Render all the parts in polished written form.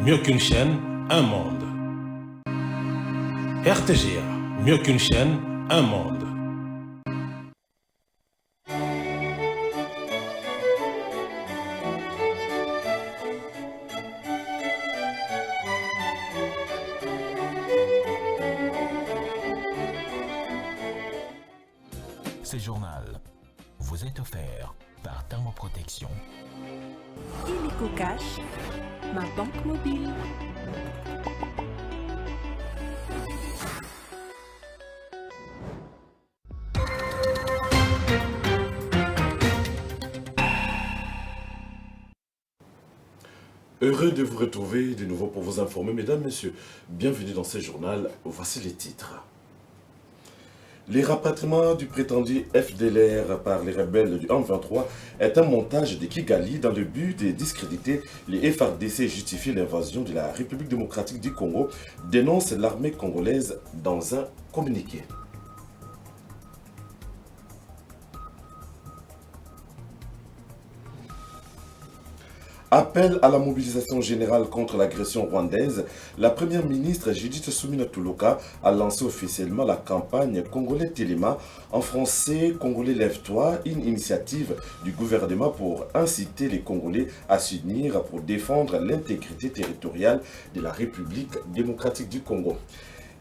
mieux qu'une chaîne, un monde. RTGA, mieux qu'une chaîne, un monde. Ce journal vous est offert par Thermoprotection. Illico Cash, ma banque mobile. Heureux de vous retrouver de nouveau pour vous informer, mesdames, messieurs. Bienvenue dans ce journal. Voici les titres. Les rapatriements du prétendu FDLR par les rebelles du M23 est un montage de Kigali dans le but de discréditer les FARDC et justifier l'invasion de la République démocratique du Congo, dénonce l'armée congolaise dans un communiqué. Appel à la mobilisation générale contre l'agression rwandaise, la première ministre Judith Suminwa Tuluka a lancé officiellement la campagne Congolais Téléma, en français Congolais Lève-toi, une initiative du gouvernement pour inciter les Congolais à s'unir pour défendre l'intégrité territoriale de la République démocratique du Congo.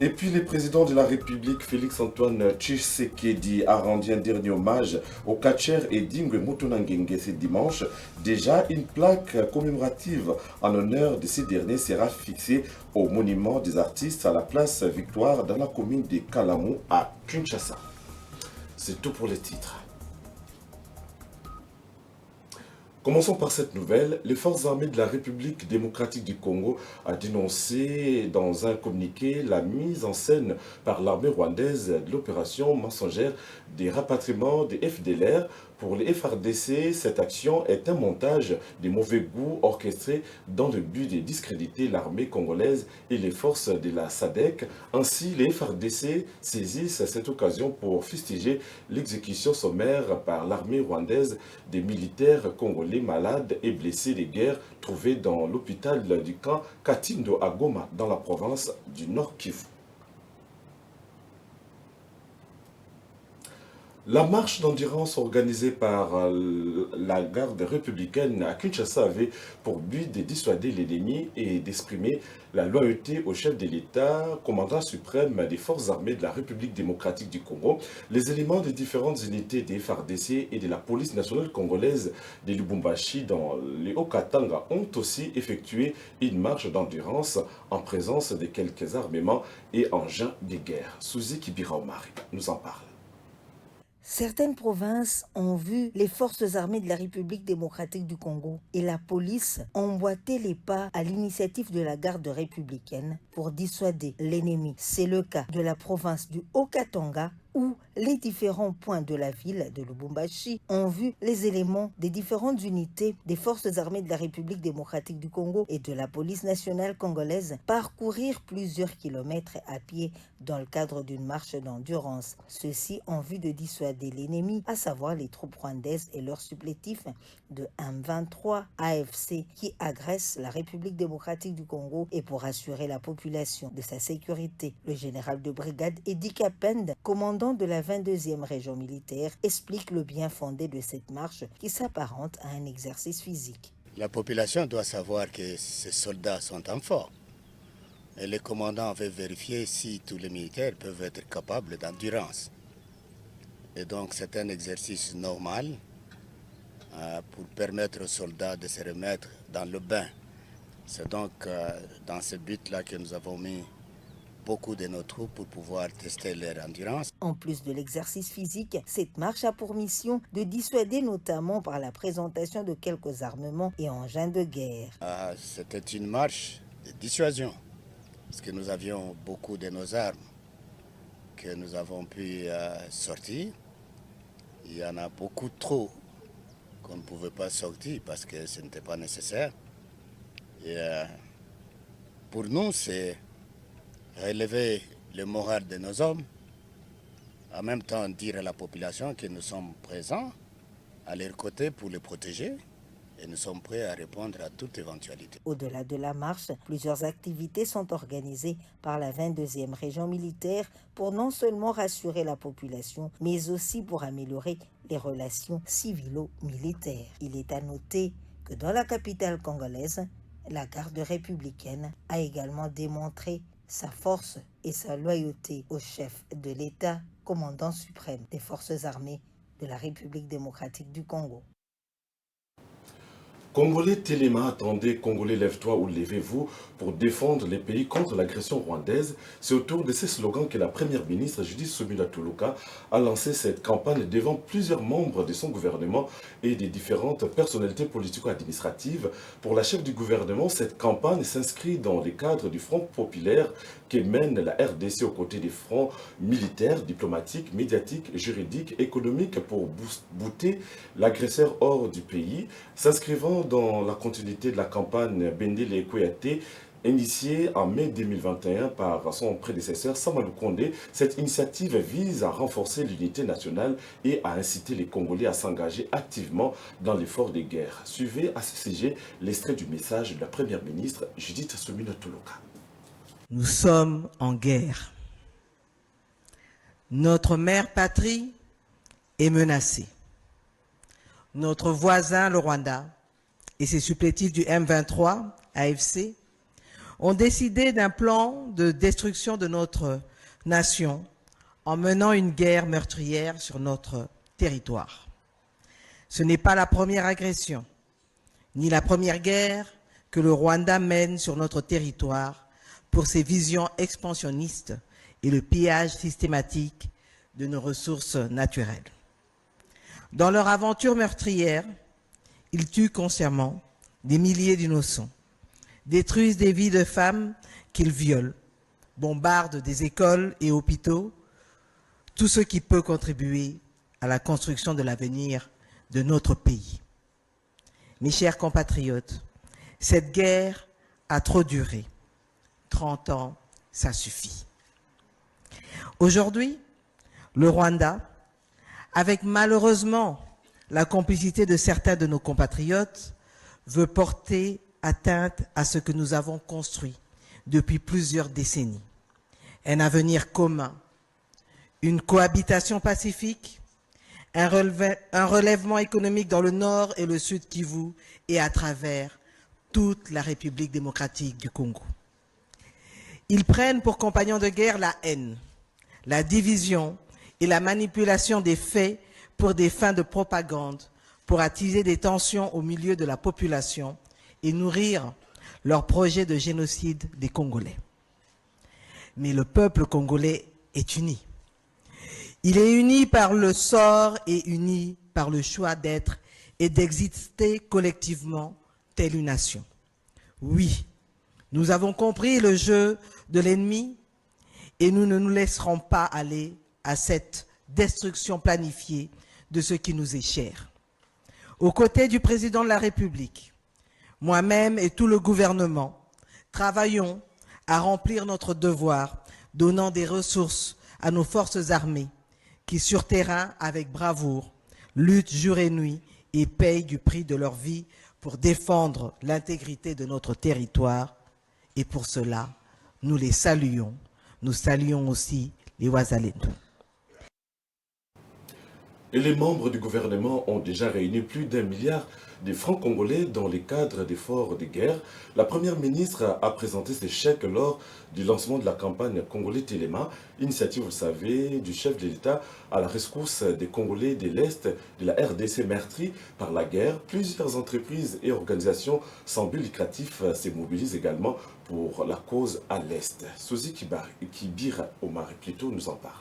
Et puis le président de la République, Félix-Antoine Tshisekedi, a rendu un dernier hommage au catcheur Edingwe Mutunangenge ce dimanche. Déjà, une plaque commémorative en honneur de ces derniers sera fixée au monument des artistes à la place Victoire dans la commune de Kalamu à Kinshasa. C'est tout pour les titres. Commençons par cette nouvelle. Les forces armées de la République démocratique du Congo a dénoncé dans un communiqué la mise en scène par l'armée rwandaise de l'opération mensongère des rapatriements des FDLR. Pour les FARDC, cette action est un montage de mauvais goût orchestré dans le but de discréditer l'armée congolaise et les forces de la SADC. Ainsi, les FARDC saisissent cette occasion pour fustiger l'exécution sommaire par l'armée rwandaise des militaires congolais malades et blessés de guerre trouvés dans l'hôpital du camp Katindo à Goma, dans la province du Nord Kivu. La marche d'endurance organisée par la garde républicaine à Kinshasa avait pour but de dissuader l'ennemi et d'exprimer la loyauté au chef de l'État, commandant suprême des forces armées de la République démocratique du Congo. Les éléments des différentes unités des FARDC et de la police nationale congolaise de Lubumbashi dans les Haut-Katanga ont aussi effectué une marche d'endurance en présence de quelques armements et engins de guerre. Suzy Kibira Omari nous en parle. Certaines provinces ont vu les forces armées de la République démocratique du Congo et la police emboîter les pas à l'initiative de la garde républicaine pour dissuader l'ennemi. C'est le cas de la province du Haut-Katanga où les différents points de la ville de Lubumbashi ont vu les éléments des différentes unités des forces armées de la République démocratique du Congo et de la police nationale congolaise parcourir plusieurs kilomètres à pied dans le cadre d'une marche d'endurance. Ceci en vue de dissuader l'ennemi, à savoir les troupes rwandaises et leurs supplétifs de M23 AFC qui agressent la République démocratique du Congo, et pour assurer la population de sa sécurité. Le général de brigade Edi Kapend, commandant de la 22e région militaire, explique le bien fondé de cette marche qui s'apparente à un exercice physique. La population doit savoir que ces soldats sont en forme. Et le commandant veut vérifier si tous les militaires peuvent être capables d'endurance. Et donc c'est un exercice normal pour permettre aux soldats de se remettre dans le bain. C'est donc dans ce but-là que nous avons mis beaucoup de nos troupes pour pouvoir tester leur endurance. En plus de l'exercice physique, cette marche a pour mission de dissuader notamment par la présentation de quelques armements et engins de guerre. C'était une marche de dissuasion, parce que nous avions beaucoup de nos armes que nous avons pu sortir. Il y en a beaucoup trop qu'on ne pouvait pas sortir parce que ce n'était pas nécessaire. Et pour nous, c'est relever le moral de nos hommes, en même temps dire à la population que nous sommes présents à leur côté pour les protéger et nous sommes prêts à répondre à toute éventualité. Au-delà de la marche, plusieurs activités sont organisées par la 22e région militaire pour non seulement rassurer la population, mais aussi pour améliorer les relations civilo-militaires. Il est à noter que dans la capitale congolaise, la garde républicaine a également démontré sa force et sa loyauté au chef de l'État, commandant suprême des forces armées de la République démocratique du Congo. Congolais Téléma, attendez, Congolais lève-toi ou levez-vous pour défendre les pays contre l'agression rwandaise. C'est autour de ces slogans que la première ministre Judith Suminwa Tuluka a lancé cette campagne devant plusieurs membres de son gouvernement et des différentes personnalités politico-administratives. Pour la chef du gouvernement, cette campagne s'inscrit dans le cadre du Front populaire que mène la RDC aux côtés des fronts militaires, diplomatiques, médiatiques, juridiques, économiques pour bouter l'agresseur hors du pays, s'inscrivant dans la continuité de la campagne Bendele Kouyaté, initiée en mai 2021 par son prédécesseur Samalou Kondé. Cette initiative vise à renforcer l'unité nationale et à inciter les Congolais à s'engager activement dans l'effort de guerre. Suivez à ce sujet l'extrait du message de la première ministre Judith Suminwa Tuluka. Nous sommes en guerre. Notre mère patrie est menacée. Notre voisin, le Rwanda, et ses supplétifs du M23, AFC, ont décidé d'un plan de destruction de notre nation en menant une guerre meurtrière sur notre territoire. Ce n'est pas la première agression, ni la première guerre que le Rwanda mène sur notre territoire pour ses visions expansionnistes et le pillage systématique de nos ressources naturelles. Dans leur aventure meurtrière, ils tuent consciemment des milliers d'innocents, détruisent des vies de femmes qu'ils violent, bombardent des écoles et hôpitaux, tout ce qui peut contribuer à la construction de l'avenir de notre pays. Mes chers compatriotes, cette guerre a trop duré. 30 ans, ça suffit. Aujourd'hui, le Rwanda, avec malheureusement la complicité de certains de nos compatriotes, veut porter atteinte à ce que nous avons construit depuis plusieurs décennies. Un avenir commun, une cohabitation pacifique, un relèvement économique dans le nord et le sud Kivu et à travers toute la République démocratique du Congo. Ils prennent pour compagnons de guerre la haine, la division et la manipulation des faits pour des fins de propagande, pour attiser des tensions au milieu de la population et nourrir leur projet de génocide des Congolais. Mais le peuple congolais est uni. Il est uni par le sort et uni par le choix d'être et d'exister collectivement telle une nation. Oui, nous avons compris le jeu de l'ennemi et nous ne nous laisserons pas aller à cette destruction planifiée de ce qui nous est cher. Aux côtés du président de la République, moi-même et tout le gouvernement, travaillons à remplir notre devoir, donnant des ressources à nos forces armées qui, sur terrain, avec bravoure, luttent jour et nuit et payent du prix de leur vie pour défendre l'intégrité de notre territoire. Et pour cela, nous les saluons. Nous saluons aussi les Wazalendo. Et les membres du gouvernement ont déjà réuni plus d'1 milliard de francs congolais dans le cadre d'efforts de guerre. La première ministre a présenté ces chèques lors du lancement de la campagne Congolais Téléma, initiative, vous le savez, du chef de l'État à la rescousse des Congolais de l'Est de la RDC meurtris par la guerre. Plusieurs entreprises et organisations sans but lucratif se mobilisent également pour la cause à l'Est. Souzi Kibir Omar plutôt nous en parle.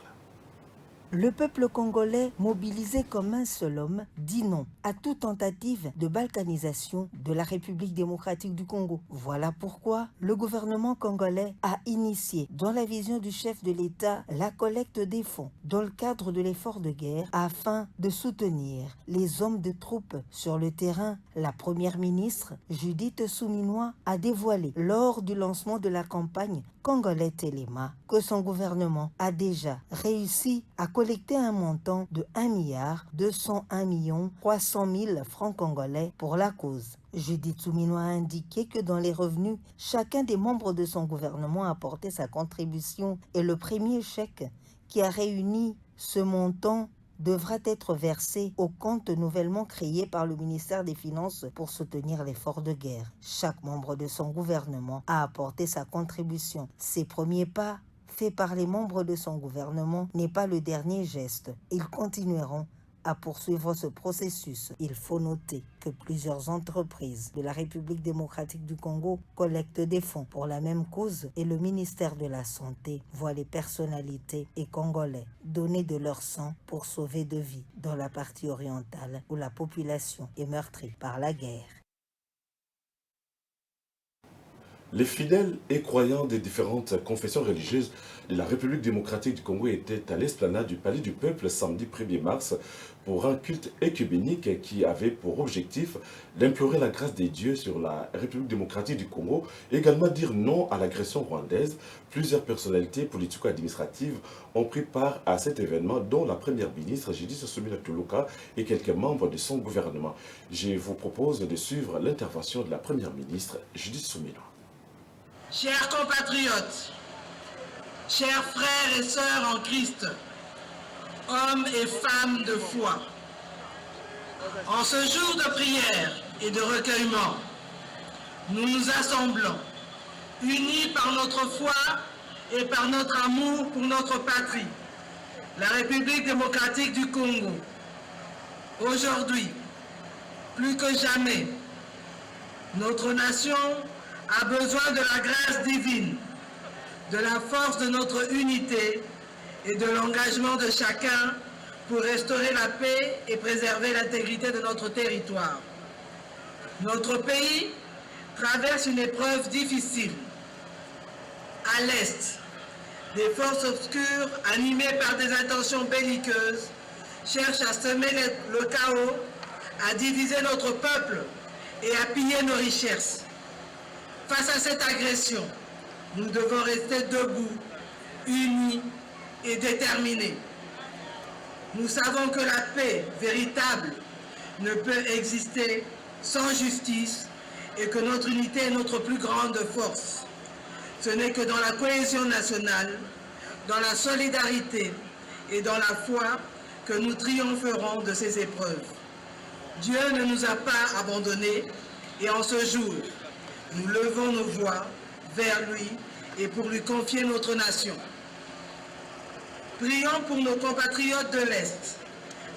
Le peuple congolais, mobilisé comme un seul homme, dit non à toute tentative de balkanisation de la République démocratique du Congo. Voilà pourquoi le gouvernement congolais a initié, dans la vision du chef de l'État, la collecte des fonds dans le cadre de l'effort de guerre afin de soutenir les hommes de troupes sur le terrain. La première ministre, Judith Suminwa, a dévoilé lors du lancement de la campagne Congolais Téléma que son gouvernement a déjà réussi à collecté un montant de 1,201,300,000 francs congolais pour la cause. Judith Soumino a indiqué que dans les revenus, chacun des membres de son gouvernement a apporté sa contribution et le premier chèque qui a réuni ce montant devra être versé au compte nouvellement créé par le ministère des Finances pour soutenir l'effort de guerre. Chaque membre de son gouvernement a apporté sa contribution. Ces premiers pas faits par les membres de son gouvernement n'est pas le dernier geste. Ils continueront à poursuivre ce processus. Il faut noter que plusieurs entreprises de la République démocratique du Congo collectent des fonds pour la même cause et le ministère de la Santé voit les personnalités et Congolais donner de leur sang pour sauver de vies dans la partie orientale où la population est meurtrie par la guerre. Les fidèles et croyants des différentes confessions religieuses de la République démocratique du Congo étaient à l'esplanade du Palais du Peuple samedi 1er mars pour un culte œcuménique qui avait pour objectif d'implorer la grâce des dieux sur la République démocratique du Congo, également dire non à l'agression rwandaise. Plusieurs personnalités politico-administratives ont pris part à cet événement, dont la première ministre Judith Suminwa Tuluka et quelques membres de son gouvernement. Je vous propose de suivre l'intervention de la première ministre Judith Suminwa. Chers compatriotes, chers frères et sœurs en Christ, hommes et femmes de foi, en ce jour de prière et de recueillement, nous nous assemblons, unis par notre foi et par notre amour pour notre patrie, la République démocratique du Congo. Aujourd'hui, plus que jamais, notre nation a besoin de la grâce divine, de la force de notre unité et de l'engagement de chacun pour restaurer la paix et préserver l'intégrité de notre territoire. Notre pays traverse une épreuve difficile. À l'Est, des forces obscures animées par des intentions belliqueuses cherchent à semer le chaos, à diviser notre peuple et à piller nos richesses. Face à cette agression, nous devons rester debout, unis et déterminés. Nous savons que la paix véritable ne peut exister sans justice et que notre unité est notre plus grande force. Ce n'est que dans la cohésion nationale, dans la solidarité et dans la foi que nous triompherons de ces épreuves. Dieu ne nous a pas abandonnés et en ce jour, nous levons nos voix vers lui et pour lui confier notre nation. Prions pour nos compatriotes de l'Est,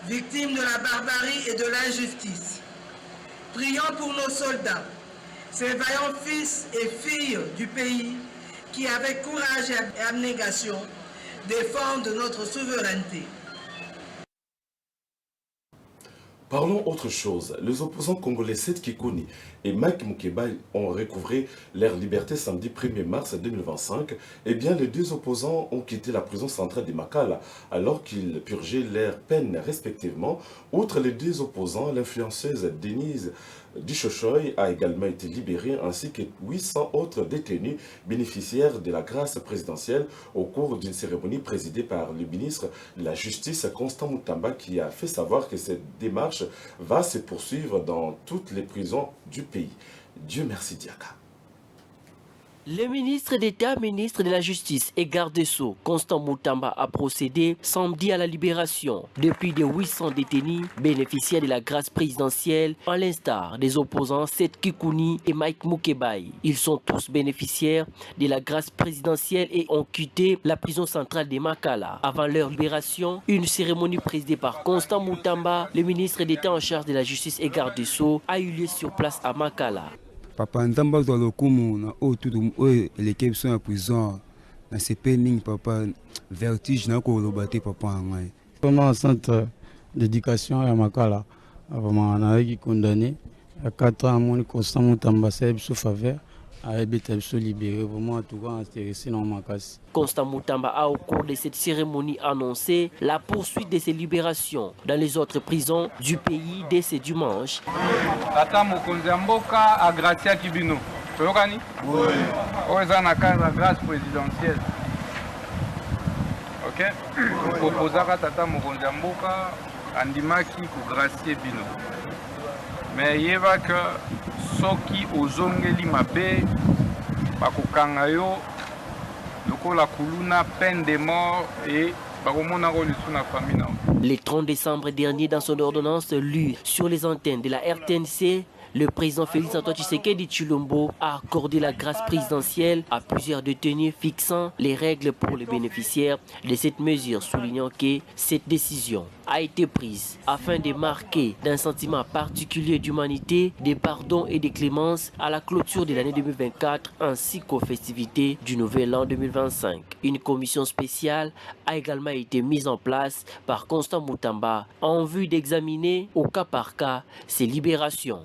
victimes de la barbarie et de l'injustice. Prions pour nos soldats, ces vaillants fils et filles du pays qui, avec courage et abnégation, défendent notre souveraineté. Parlons autre chose. Les opposants congolais Seth Kikuni et Mike Mukebai ont recouvré leur liberté samedi 1er mars 2025. Eh bien, les deux opposants ont quitté la prison centrale de Makala alors qu'ils purgeaient leurs peines respectivement. Outre les deux opposants, l'influenceuse Denise Dishochoy a également été libérée ainsi que 800 autres détenus bénéficiaires de la grâce présidentielle au cours d'une cérémonie présidée par le ministre de la Justice Constant Mutamba qui a fait savoir que cette démarche va se poursuivre dans toutes les prisons du pays. Dieu merci Diaka. Le ministre d'État, ministre de la Justice et garde des Sceaux, Constant Mutamba, a procédé samedi à la libération de plus de 800 détenus bénéficiaires de la grâce présidentielle, à l'instar des opposants Seth Kikuni et Mike Mukebai. Ils sont tous bénéficiaires de la grâce présidentielle et ont quitté la prison centrale de Makala. Avant leur libération, une cérémonie présidée par Constant Mutamba, le ministre d'État en charge de la Justice et garde des Sceaux, a eu lieu sur place à Makala. Papa Ntamba dans le kumu na autour l'équipe sont en prison na CP ning papa vertige na ko lobate papa ngai pendant centre d'éducation à Makala vraiment on a été condamné à 4 ans mon Constant Mutamba c'est sous faveur a été libéré vraiment en tout cas intéressé dans ma casse. Constant Mutamba a au cours de cette cérémonie annoncé la poursuite de ses libérations dans les autres prisons du pays dès ce dimanche. Tata mokonzi mboka a Gracia Kibino. Tokani? Oui. Oza na la grâce présidentielle. ok proposaka tata mokonzi ya mboka andimaki kogracie bino me yeba ke soki ozongeli mabe bakokanga yo lokola kuluna peine de mort et bakomonako lisu na famille na yo. Le 30 décembre dernier, dans son ordonnance lue sur les antennes de la RTNC, le président Félix Antoine Tshisekedi Tshilombo a accordé la grâce présidentielle à plusieurs détenus, fixant les règles pour les bénéficiaires de cette mesure, soulignant que cette décision a été prise afin de marquer d'un sentiment particulier d'humanité, de pardon et de clémence à la clôture de l'année 2024 ainsi qu'aux festivités du nouvel an 2025. Une commission spéciale a également été mise en place par Constant Moutamba en vue d'examiner au cas par cas ces libérations.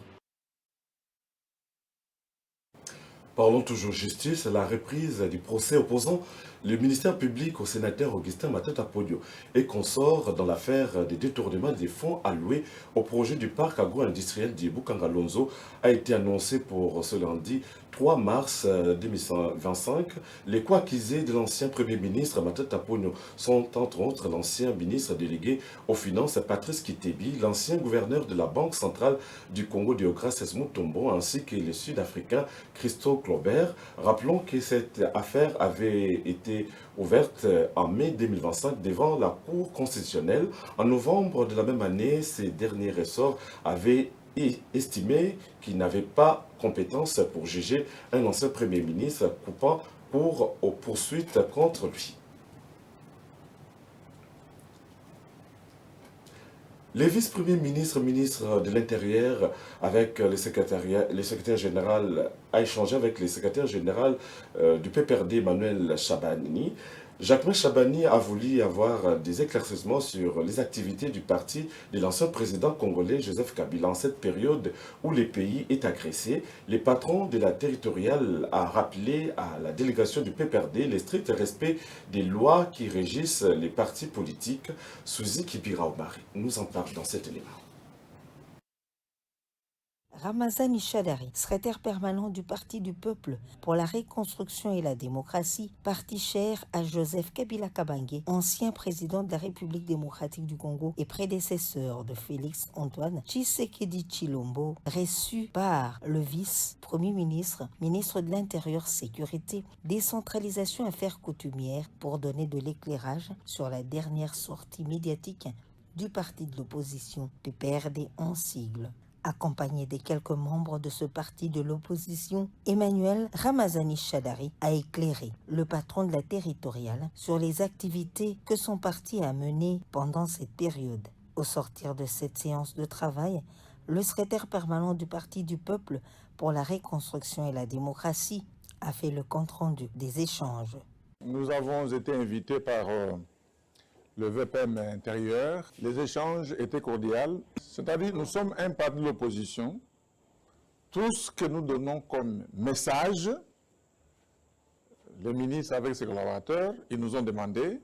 Parlons toujours justice, la reprise du procès opposant le ministère public au sénateur Augustin Matata Podio et consort dans l'affaire des détournements des fonds alloués au projet du parc agro-industriel du Bukanga-Lonzo a été annoncé pour ce lundi 3 mars 2025. Les co-accusés de l'ancien Premier ministre Matata Ponyo sont entre autres l'ancien ministre délégué aux Finances Patrice Kitebi, l'ancien gouverneur de la Banque centrale du Congo Deogracias Mutombo ainsi que le Sud-Africain Christo Claubert. Rappelons que cette affaire avait été ouverte en mai 2025 devant la Cour constitutionnelle. En novembre de la même année, ces derniers ressorts avaient estimé qu'il n'avait pas compétence pour juger un ancien Premier ministre coupant pour aux poursuites contre lui. Les vice-premiers ministres, ministres de l'Intérieur, avec le secrétaire général, a échangé avec le secrétaire général du PPRD, Emmanuel Chabani. Jacquemain Chabani a voulu avoir des éclaircissements sur les activités du parti de l'ancien président congolais Joseph Kabila en cette période où le pays est agressé. Le patron de la territoriale a rappelé à la délégation du PPRD le strict respect des lois qui régissent les partis politiques. Suzy Kibiraumari nous en parle dans cet élément. Ramazani Chadari, secrétaire permanent du Parti du Peuple pour la Reconstruction et la Démocratie, parti cher à Joseph Kabila Kabange, ancien président de la République démocratique du Congo et prédécesseur de Félix Antoine Tshisekedi Tshilombo, reçu par le vice-premier ministre, ministre de l'Intérieur, Sécurité, Décentralisation et Affaires coutumières pour donner de l'éclairage sur la dernière sortie médiatique du parti de l'opposition, PPRD en sigle. Accompagné des quelques membres de ce parti de l'opposition, Emmanuel Ramazani Chadari a éclairé le patron de la territoriale sur les activités que son parti a menées pendant cette période. Au sortir de cette séance de travail, le secrétaire permanent du Parti du Peuple pour la Reconstruction et la Démocratie a fait le compte-rendu des échanges. Nous avons été invités par le VPM intérieur. Les échanges étaient cordiaux, c'est-à-dire nous sommes un parti de l'opposition. Tout ce que nous donnons comme message, le ministre avec ses collaborateurs, ils nous ont demandé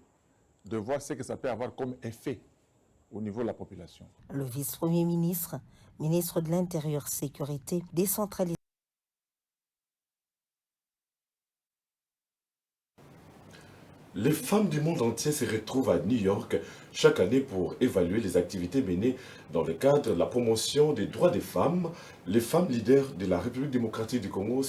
de voir ce que ça peut avoir comme effet au niveau de la population. Le vice-premier ministre, ministre de l'Intérieur, Sécurité, Décentralisation. Les femmes du monde entier se retrouvent à New York chaque année pour évaluer les activités menées dans le cadre de la promotion des droits des femmes. Les femmes leaders de la République démocratique du Congo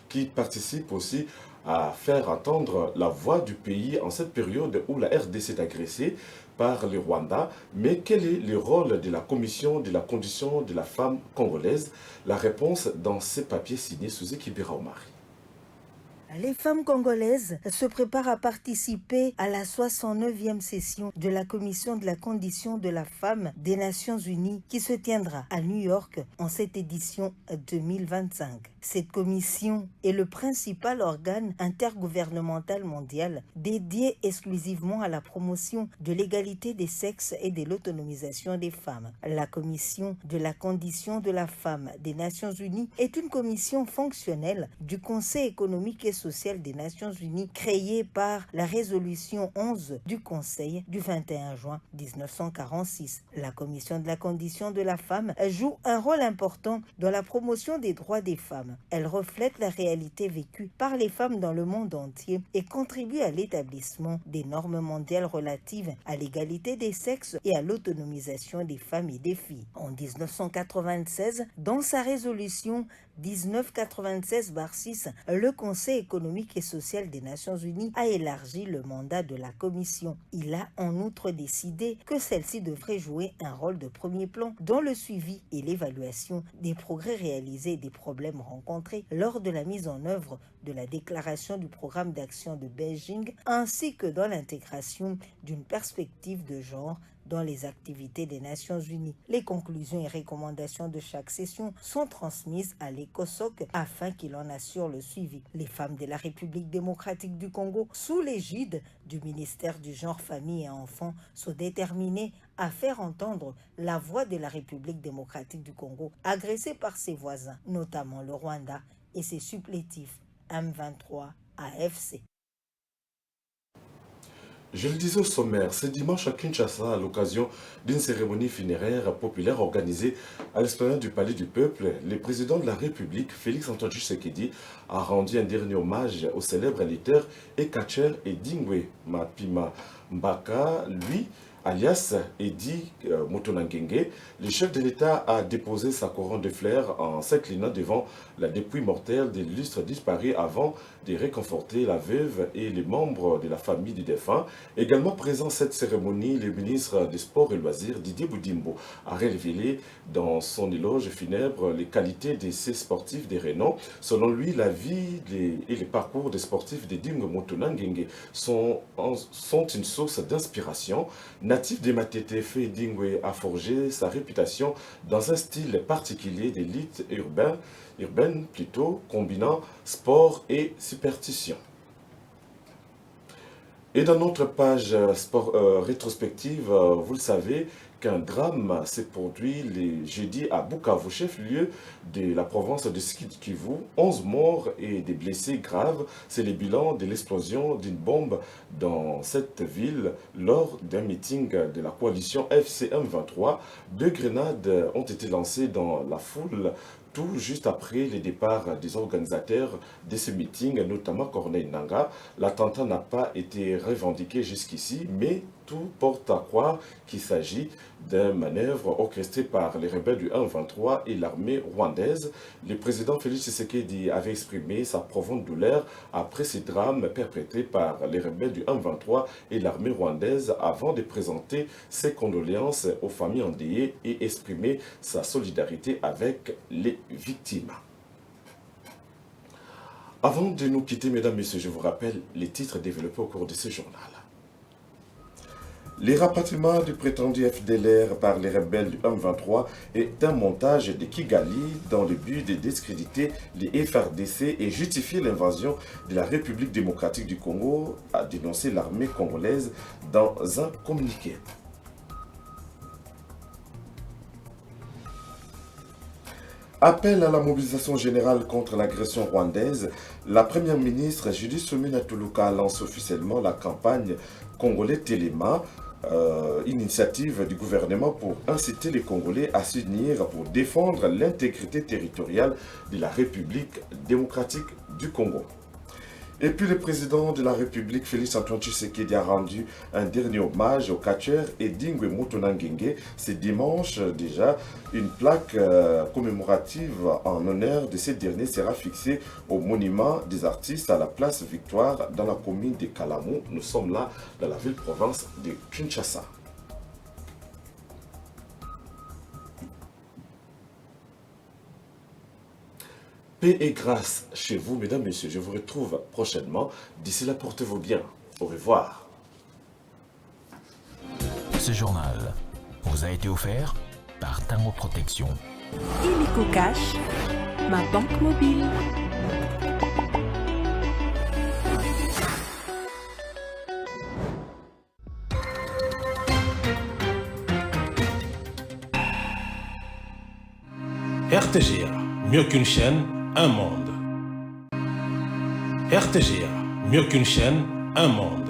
qui participent aussi à faire entendre la voix du pays en cette période où la RDC est agressée par le Rwanda. Mais quel est le rôle de la Commission de la condition de la femme congolaise? La réponse dans ces papiers signés Suzy Kibiraumari. Les femmes congolaises se préparent à participer à la 69e session de la Commission de la condition de la femme des Nations Unies qui se tiendra à New York en cette édition 2025. Cette commission est le principal organe intergouvernemental mondial dédié exclusivement à la promotion de l'égalité des sexes et de l'autonomisation des femmes. La Commission de la condition de la femme des Nations Unies est une commission fonctionnelle du Conseil économique et social social des Nations Unies créée par la résolution 11 du Conseil du 21 juin 1946. La Commission de la condition de la femme joue un rôle important dans la promotion des droits des femmes. Elle reflète la réalité vécue par les femmes dans le monde entier et contribue à l'établissement des normes mondiales relatives à l'égalité des sexes et à l'autonomisation des femmes et des filles. En 1996, dans sa résolution 1996-6, le Conseil économique et social des Nations Unies a élargi le mandat de la Commission. Il a en outre décidé que celle-ci devrait jouer un rôle de premier plan dans le suivi et l'évaluation des progrès réalisés et des problèmes rencontrés lors de la mise en œuvre de la déclaration du programme d'action de Beijing, ainsi que dans l'intégration d'une perspective de genre dans les activités des Nations Unies. Les conclusions et recommandations de chaque session sont transmises à l'ECOSOC afin qu'il en assure le suivi. Les femmes de la République démocratique du Congo, sous l'égide du ministère du Genre, Famille et Enfants, sont déterminées à faire entendre la voix de la République démocratique du Congo, agressée par ses voisins, notamment le Rwanda et ses supplétifs M23 AFC. Je le disais au sommaire, ce dimanche à Kinshasa, à l'occasion d'une cérémonie funéraire populaire organisée à l'esplanade du Palais du Peuple, le président de la République, Félix-Antoine Tshisekedi, a rendu un dernier hommage au célèbre lutteur et catcheur Edingwe Mapima Mbaka, lui, alias Edi Motonangenge. Le chef de l'État a déposé sa couronne de fleurs en s'inclinant devant la dépouille mortelle de l'illustre disparu avant de réconforter la veuve et les membres de la famille du défunt. Également présent à cette cérémonie, le ministre des Sports et Loisirs, Didier Boudimbo, a révélé dans son éloge funèbre les qualités de ces sportifs de renom. Selon lui, la vie et les parcours des sportifs d'Edingwe Motonangenge sont une source d'inspiration. Natif de Matete, Edingwe a forgé sa réputation dans un style particulier d'élite urbaine plutôt, combinant sport et superstition. Et dans notre page rétrospective, vous le savez, qu'un drame s'est produit le jeudi à Bukavu, chef-lieu de la province de Sud-Kivu. 11 morts et des blessés graves. C'est le bilan de l'explosion d'une bombe dans cette ville lors d'un meeting de la coalition FCM23. 2 grenades ont été lancées dans la foule tout juste après le départ des organisateurs de ce meeting, notamment Corneille Nangaa. L'attentat n'a pas été revendiqué jusqu'ici, mais tout porte à croire qu'il s'agit d'une manœuvre orchestrée par les rebelles du 1-23 et l'armée rwandaise. Le président Félix Tshisekedi avait exprimé sa profonde douleur après ces drames perpétrés par les rebelles du 1-23 et l'armée rwandaise avant de présenter ses condoléances aux familles endeuillées et exprimer sa solidarité avec les victimes. Avant de nous quitter, mesdames, messieurs, je vous rappelle les titres développés au cours de ce journal. Les rapatriements du prétendu FDLR par les rebelles du M23 est un montage de Kigali dans le but de discréditer les FRDC et justifier l'invasion de la République démocratique du Congo, a dénoncé l'armée congolaise dans un communiqué. Appel à la mobilisation générale contre l'agression rwandaise, la première ministre Judith Suminwa Tuluka lance officiellement la campagne Congolais Téléma, initiative du gouvernement pour inciter les Congolais à s'unir pour défendre l'intégrité territoriale de la République démocratique du Congo. Et puis le président de la République, Félix-Antoine Tshisekedi, a rendu un dernier hommage au catcheur Edingwe Motonangenge. C'est dimanche déjà. Une plaque commémorative en honneur de ces derniers sera fixée au monument des artistes à la place Victoire dans la commune de Kalamu. Nous sommes là dans la ville-province de Kinshasa. Paix et grâce chez vous, mesdames, messieurs. Je vous retrouve prochainement. D'ici là, portez-vous bien. Au revoir. Ce journal vous a été offert par Tango Protection. Illico Cash, ma banque mobile. RTGA, mieux qu'une chaîne, un monde. RTGA, mieux qu'une chaîne, un monde.